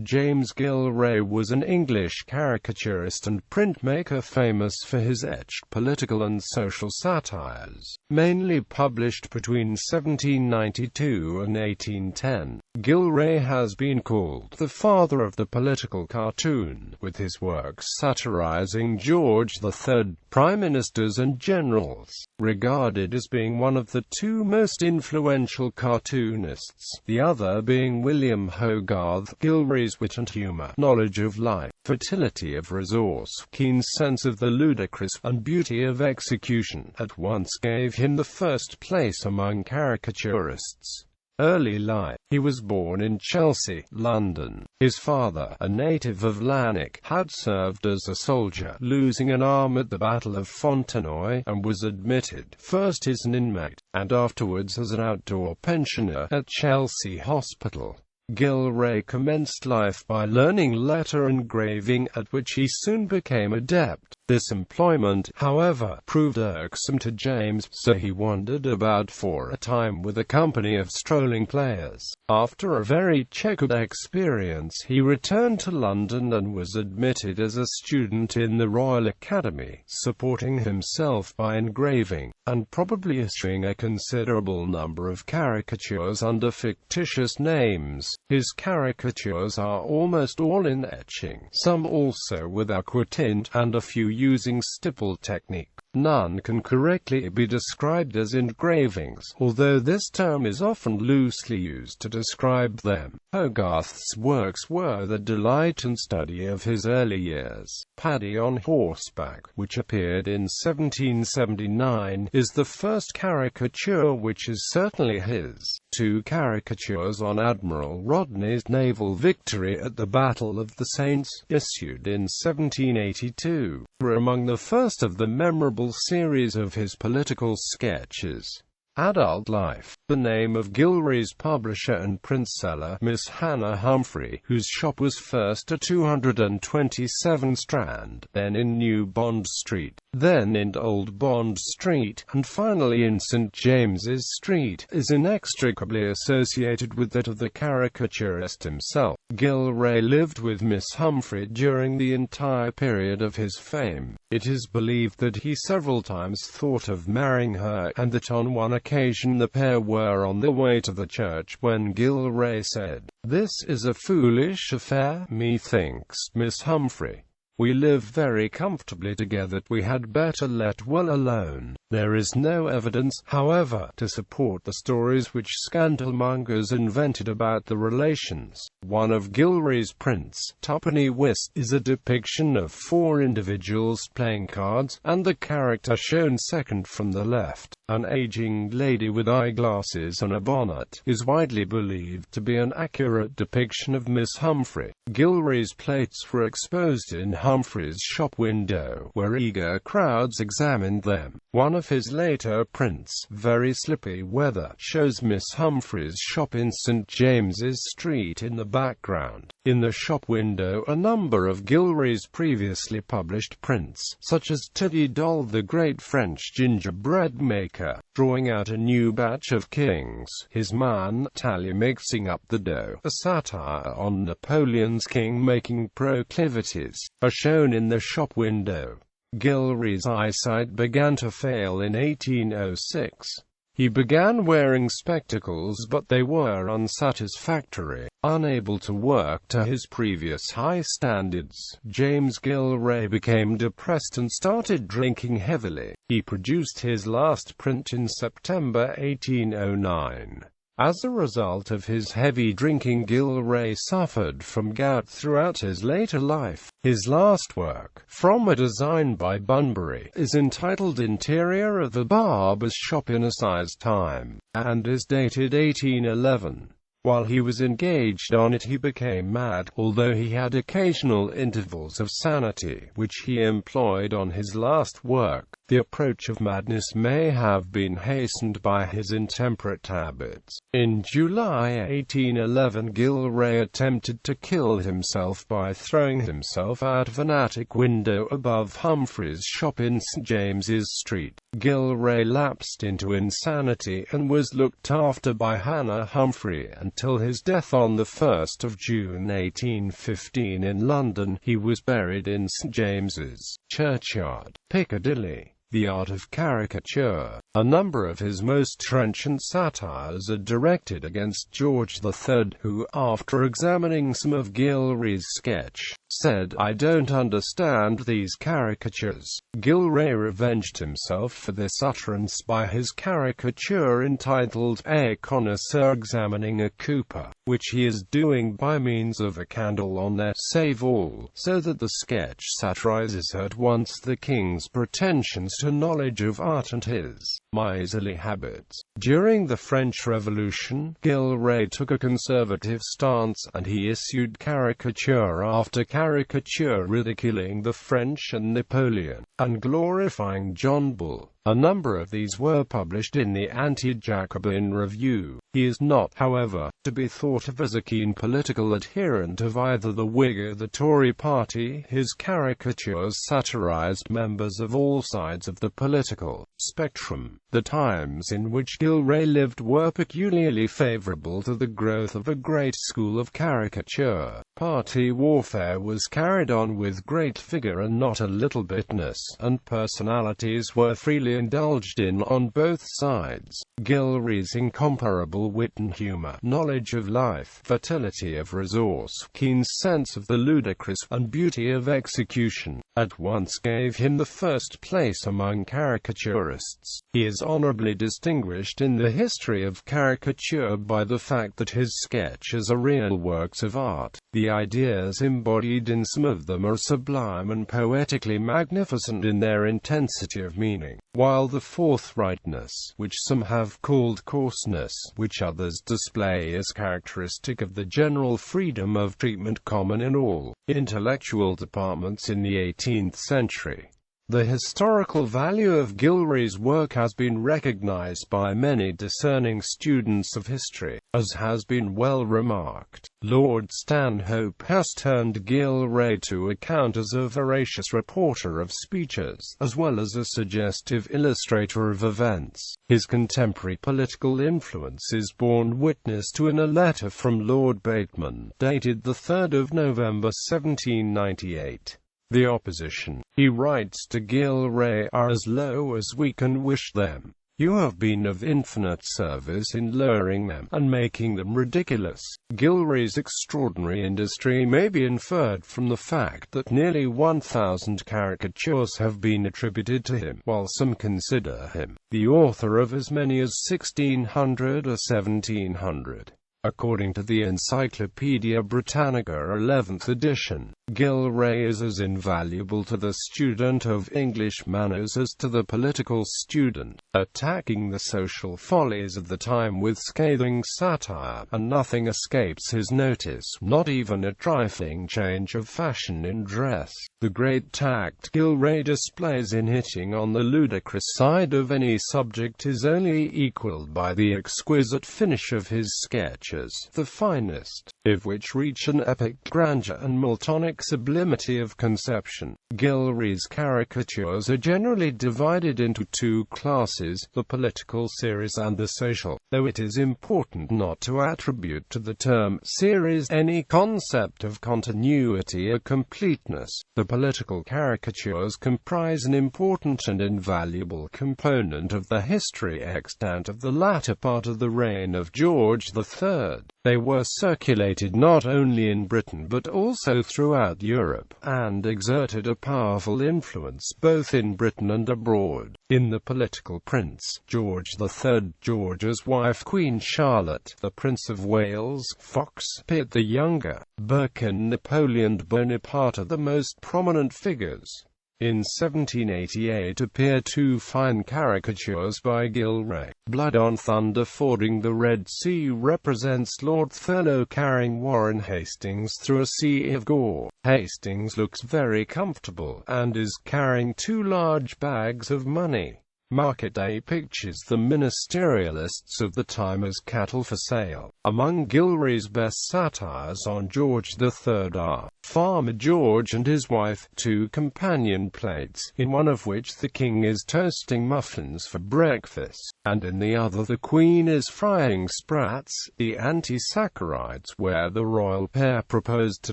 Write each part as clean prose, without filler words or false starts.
James Gillray was an English caricaturist and printmaker famous for his etched political and social satires, mainly published between 1792 and 1810. Gillray has been called the father of the political cartoon, with his works satirizing George III, prime ministers and generals, regarded as being one of the two most influential cartoonists, the other being William Hogarth. Gillray's wit and humour, knowledge of life, fertility of resource, keen sense of the ludicrous, and beauty of execution at once gave him the first place among caricaturists. Early life. He was born in Chelsea, London. His father, a native of Lanark, had served as a soldier, losing an arm at the Battle of Fontenoy, and was admitted, first as an inmate, and afterwards as an outdoor pensioner, at Chelsea Hospital. Gillray commenced life by learning letter engraving, at which he soon became adept. This employment, however, proved irksome to James, so he wandered about for a time with a company of strolling players. After a very checkered experience, he returned to London and was admitted as a student in the Royal Academy, supporting himself by engraving, and probably issuing a considerable number of caricatures under fictitious names. His caricatures are almost all in etching, some also with aquatint, and a few using stipple technique. None can correctly be described as engravings, although this term is often loosely used to describe them. Hogarth's works were the delight and study of his early years. Paddy on Horseback, which appeared in 1779, is the first caricature which is certainly his. Two caricatures on Admiral Rodney's naval victory at the Battle of the Saints, issued in 1782, were among the first of the memorable series of his political sketches. Adult life. The name of Gillray's publisher and printseller, Miss Hannah Humphrey, whose shop was first at 227 Strand, then in New Bond Street, then in Old Bond Street, and finally in St. James's Street, is inextricably associated with that of the caricaturist himself. Gillray lived with Miss Humphrey during the entire period of his fame. It is believed that he several times thought of marrying her, and that on one occasion the pair were on the way to the church when Gillray said, "This is a foolish affair, methinks, Miss Humphrey. We live very comfortably together, we had better let well alone." There is no evidence, however, to support the stories which scandalmongers invented about the relations. One of Gillray's prints, Twopenny Whist, is a depiction of four individuals playing cards, and the character shown second from the left, an aging lady with eyeglasses and a bonnet, is widely believed to be an accurate depiction of Miss Humphrey. Gillray's plates were exposed in Humphrey's shop window, where eager crowds examined them. One of his later prints, Very Slippy Weather, shows Miss Humphrey's shop in St. James's Street in the background. In the shop window a number of Gillray's previously published prints, such as Teddy Doll the Great French Gingerbread Maker, drawing out a new batch of kings, his man, Tally mixing up the dough, a satire on Napoleon's king-making proclivities, are shown in the shop window. Gillray's eyesight began to fail in 1806. He began wearing spectacles, but they were unsatisfactory. Unable to work to his previous high standards, James Gillray became depressed and started drinking heavily. He produced his last print in September 1809. As a result of his heavy drinking, Gillray suffered from gout throughout his later life. His last work, from a design by Bunbury, is entitled Interior of a Barber's Shop in Assize Time, and is dated 1811. While he was engaged on it he became mad, although he had occasional intervals of sanity, which he employed on his last work. The approach of madness may have been hastened by his intemperate habits. In July 1811, Gillray attempted to kill himself by throwing himself out of an attic window above Humphrey's shop in St. James's Street. Gillray lapsed into insanity and was looked after by Hannah Humphrey and till his death on 1 June 1815 in London. He was buried in St James's Churchyard, Piccadilly. The art of caricature. A number of his most trenchant satires are directed against George III, who, after examining some of Gillray's sketch, said, "I don't understand these caricatures." Gillray revenged himself for this utterance by his caricature entitled "A Connoisseur Examining a Cooper," which he is doing by means of a candle on their save all, so that the sketch satirizes at once the king's pretensions to knowledge of art and his miserly habits. During the French Revolution, Gillray took a conservative stance, and he issued caricature after caricature ridiculing the French and Napoleon, and glorifying John Bull. A number of these were published in the Anti-Jacobin Review. He is not, however, to be thought of as a keen political adherent of either the Whig or the Tory party. His caricatures satirized members of all sides of the political spectrum. The times in which Gillray lived were peculiarly favorable to the growth of a great school of caricature. Party warfare was carried on with great vigor and not a little bitterness, and personalities were freely indulged in on both sides. Gillray's incomparable wit and humour, knowledge of life, fertility of resource, keen sense of the ludicrous, and beauty of execution, at once gave him the first place among caricaturists. He is honourably distinguished in the history of caricature by the fact that his sketches are real works of art. The ideas embodied in some of them are sublime and poetically magnificent in their intensity of meaning, while the forthrightness, which some have called coarseness, which others display as characteristic of the general freedom of treatment common in all intellectual departments in the 18th century. The historical value of Gillray's work has been recognized by many discerning students of history. As has been well remarked, Lord Stanhope has turned Gillray to account as a veracious reporter of speeches, as well as a suggestive illustrator of events. His contemporary political influence is borne witness to in a letter from Lord Bateman, dated 3 November 1798. "The opposition," he writes to Gillray, "are as low as we can wish them. You have been of infinite service in lowering them, and making them ridiculous." Gillray's extraordinary industry may be inferred from the fact that nearly 1,000 caricatures have been attributed to him, while some consider him the author of as many as 1,600 or 1,700. According to the Encyclopaedia Britannica 11th edition, Gillray is as invaluable to the student of English manners as to the political student, attacking the social follies of the time with scathing satire, and nothing escapes his notice, not even a trifling change of fashion in dress. The great tact Gillray displays in hitting on the ludicrous side of any subject is only equalled by the exquisite finish of his sketches, the finest of which reach an epic grandeur and Miltonic sublimity of conception. Gillray's caricatures are generally divided into two classes, the political series and the social, though it is important not to attribute to the term series any concept of continuity or completeness. The political caricatures comprise an important and invaluable component of the history extant of the latter part of the reign of George III. They were circulated not only in Britain but also throughout Europe, and exerted a powerful influence both in Britain and abroad. In the political prints, George III, George's wife Queen Charlotte, the Prince of Wales, Fox, Pitt the Younger, Burke and Napoleon Bonaparte are the most prominent figures. In 1788 appear two fine caricatures by Gillray. Blood on Thunder Fording the Red Sea represents Lord Thurlow carrying Warren Hastings through a sea of gore. Hastings looks very comfortable, and is carrying two large bags of money. Market Day pictures the ministerialists of the time as cattle for sale. Among Gillray's best satires on George III are Farmer George and his wife, two companion plates, in one of which the king is toasting muffins for breakfast, and in the other the queen is frying sprats, the anti-saccharides, where the royal pair proposed to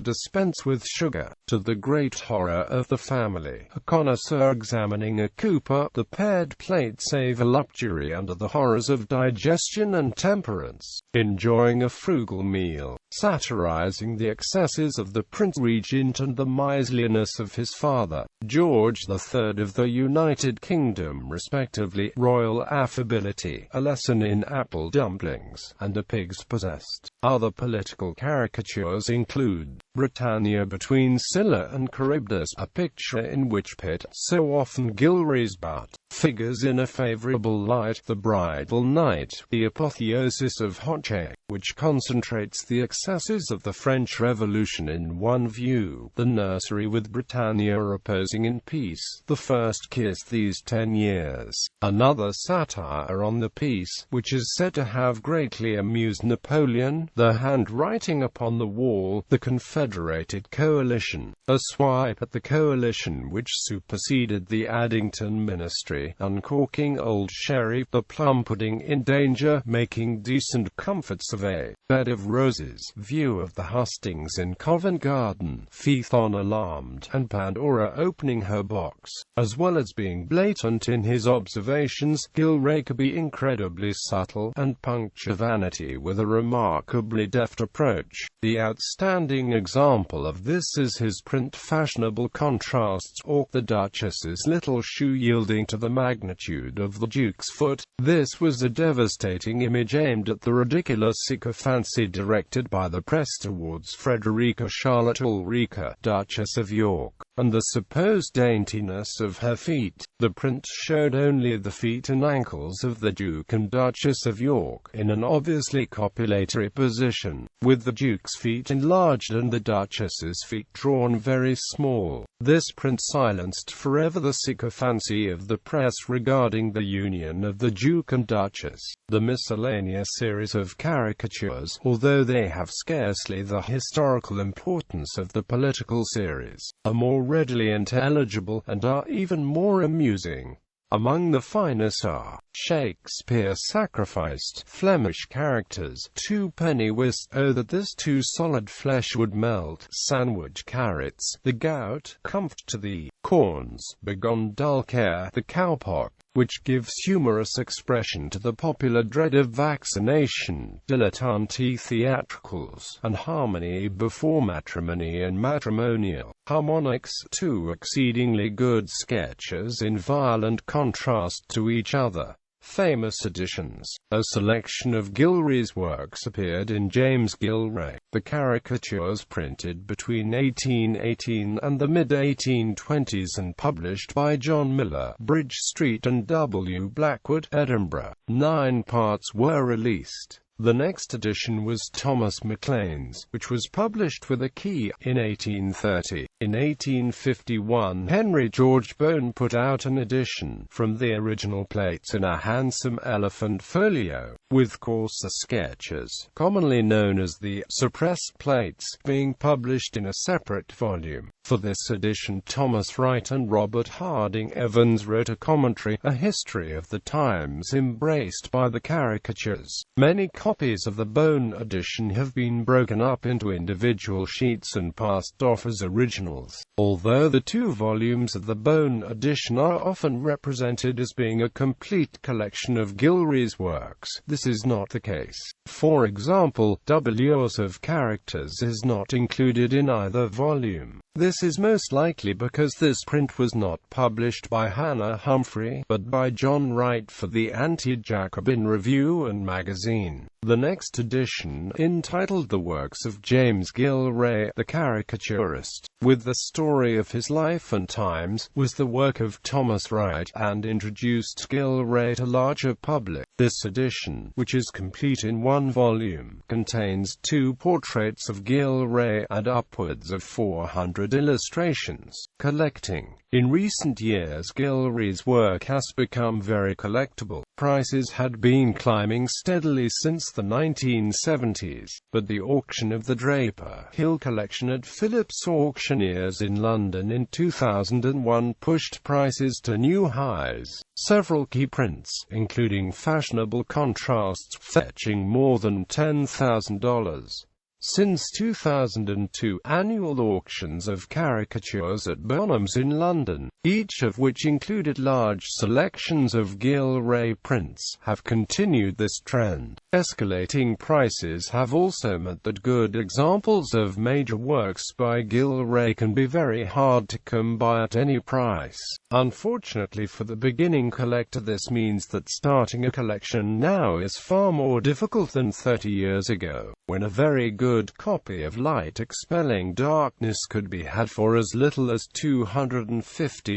dispense with sugar. To the great horror of the family, a connoisseur examining a cooper, the paired plates savour luxury under the horrors of digestion and temperance, enjoying a frugal meal, satirizing the excesses of the Prince Regent and the miserliness of his father, George III of the United Kingdom respectively, royal affability, a lesson in apple dumplings, and a pig's possessed. Other political caricatures include Britannia between Scylla and Charybdis, a picture in which Pitt, so often Gillray's butt, figures in a favourable light, The Bridal Night, the apotheosis of Hoche, which concentrates the excesses of the French Revolution in one view, The Nursery with Britannia reposing in peace, the first kiss these 10 years, another satire on the peace, which is said to have greatly amused Napoleon, The Handwriting upon the Wall, the Confederated Coalition, a swipe at the coalition which superseded the Addington Ministry, Uncorking Old Sherry, The Plum Pudding in Danger, Making Decent Comforts of a Bed of Roses, View of the Hustings in Covent Garden, Phaethon Alarmed, and Pandora opening her box. As well as being blatant in his observations, Gillray could be incredibly subtle, and puncture vanity with a remarkably deft approach. The outstanding example of this is his print Fashionable Contrasts, or the Duchess's Little Shoe yielding to the magnitude of the Duke's foot. This was a devastating image aimed at the ridiculous sycophancy directed by the press towards Frederica Charlotte Ulrica, Duchess of York, and the supposed daintiness of her feet. The print showed only the feet and ankles of the Duke and Duchess of York, in an obviously copulatory position, with the Duke's feet enlarged and the Duchess's feet drawn very small. This print silenced forever the sycophancy of the press regarding the union of the Duke and Duchess. The miscellaneous series of caricatures, although they have scarcely the historical importance of the political series, are more readily intelligible, and are even more amusing. Among the finest are Shakespeare sacrificed Flemish characters, two penny whist, oh that this too solid flesh would melt, sandwich carrots, the gout, comfort to the corns, begone dull care, the cowpox, which gives humorous expression to the popular dread of vaccination, dilettante theatricals, and harmony before matrimony and matrimonial harmonics, two exceedingly good sketches in violent contrast to each other. Famous editions. A selection of Gillray's works appeared in James Gillray. The caricatures printed between 1818 and the mid-1820s and published by John Miller, Bridge Street and W. Blackwood, Edinburgh. 9 parts were released. The next edition was Thomas Maclean's, which was published with a key, in 1830. In 1851 Henry George Bone put out an edition, from the original plates in a handsome elephant folio, with coarser sketches, commonly known as the suppressed plates, being published in a separate volume. For this edition Thomas Wright and Robert Harding Evans wrote a commentary, a history of the times embraced by the caricatures. Many copies of the Bone edition have been broken up into individual sheets and passed off as originals. Although the 2 volumes of the Bone edition are often represented as being a complete collection of Gillray's works, this is not the case. For example, W's of Characters is not included in either volume. This is most likely because this print was not published by Hannah Humphrey, but by John Wright for the Anti-Jacobin Review and Magazine. The next edition, entitled The Works of James Gillray, the Caricaturist, with the story of his life and times, was the work of Thomas Wright, and introduced Gillray to larger public. This edition, which is complete in one volume, contains 2 portraits of Gillray and upwards of 400 illustrations. Collecting. In recent years, Gillray's work has become very collectible. Prices had been climbing steadily since the 1970s, but the auction of the Draper Hill collection at Phillips Auctioneers in London in 2001 pushed prices to new highs. Several key prints, including fashionable contrasts, fetching more than $10,000. Since 2002, annual auctions of caricatures at Bonhams in London, each of which included large selections of Gillray prints, have continued this trend. Escalating prices have also meant that good examples of major works by Gillray can be very hard to come by at any price. Unfortunately for the beginning collector, this means that starting a collection now is far more difficult than 30 years ago, when a very good copy of Light Expelling Darkness could be had for as little as $250.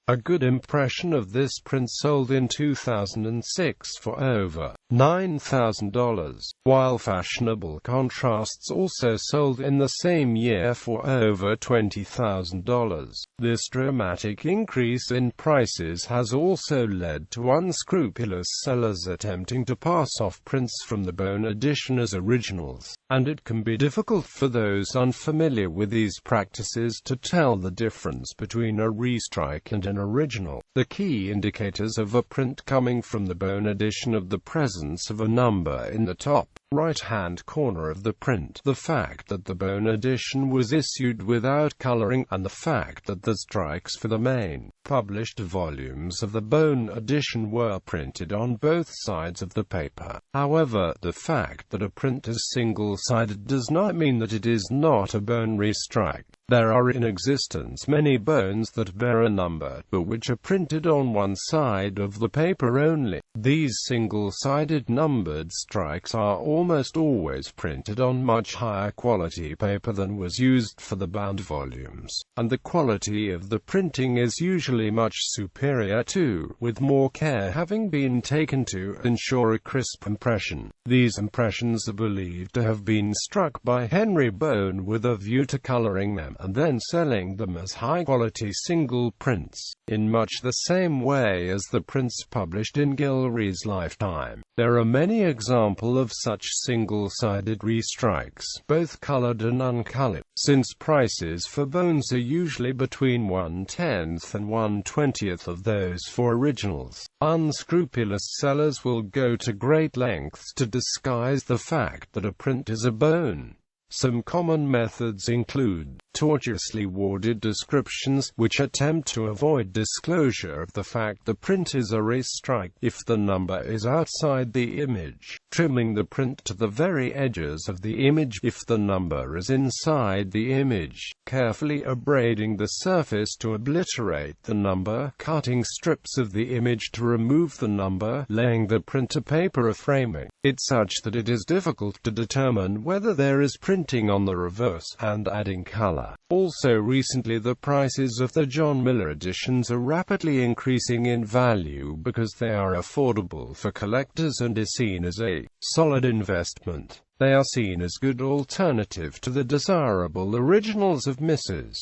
A good impression of this print sold in 2006 for over $9,000, while fashionable contrasts also sold in the same year for over $20,000. This dramatic increase in prices has also led to unscrupulous sellers attempting to pass off prints from the Bone edition as originals, and it can be difficult for those unfamiliar with these practices to tell the difference between a restrike and an original. The key indicators of a print coming from the Bone edition of the presence of a number in the top right-hand corner of the print, the fact that the Bone edition was issued without coloring, and the fact that the strikes for the main published volumes of the Bone edition were printed on both sides of the paper. However, the fact that a print is single-sided does not mean that it is not a Bone restrike. There are in existence many bones that bear a number, but which are printed on one side of the paper only. These single-sided numbered strikes are almost always printed on much higher quality paper than was used for the bound volumes, and the quality of the printing is usually much superior too, with more care having been taken to ensure a crisp impression. These impressions are believed to have been struck by Henry Bone with a view to coloring them, and then selling them as high-quality single prints, in much the same way as the prints published in Gillray's lifetime. There are many examples of such single-sided restrikes, both colored and uncolored. Since prices for bones are usually between 1/10 and 1/20 of those for originals, unscrupulous sellers will go to great lengths to disguise the fact that a print is a bone. Some common methods include tortuously worded descriptions, which attempt to avoid disclosure of the fact the print is a restrike if the number is outside the image, trimming the print to the very edges of the image if the number is inside the image, carefully abrading the surface to obliterate the number, cutting strips of the image to remove the number, laying the print to paper or framing it such that it is difficult to determine whether there is printing on the reverse, and adding color. Also recently, the prices of the John Miller editions are rapidly increasing in value because they are affordable for collectors and is seen as a solid investment. They are seen as good alternative to the desirable originals of Mrs.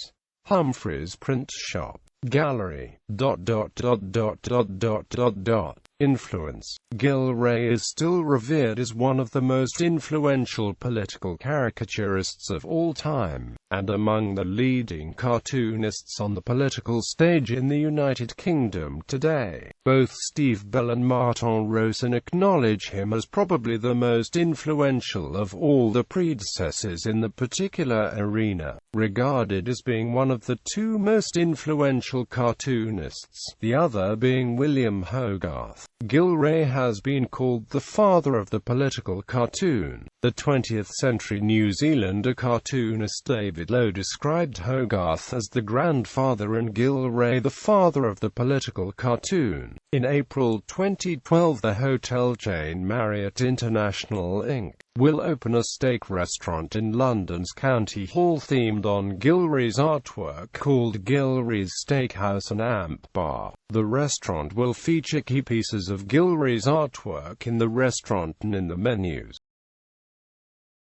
Humphrey's print shop. Gallery. Influence. Gillray is still revered as one of the most influential political caricaturists of all time, and among the leading cartoonists on the political stage in the United Kingdom today. Both Steve Bell and Martin Rosen acknowledge him as probably the most influential of all the predecessors in the particular arena, regarded as being one of the 2 most influential cartoonists, the other being William Hogarth. Gillray has been called the father of the political cartoon. The 20th-century New Zealander cartoonist David Lowe described Hogarth as the grandfather and Gillray the father of the political cartoon. In April 2012, the hotel chain Marriott International Inc. will open a steak restaurant in London's County Hall themed on Gillray's artwork called Gillray's Steakhouse and Amp Bar. The restaurant will feature key pieces of Gillray's artwork in the restaurant and in the menus.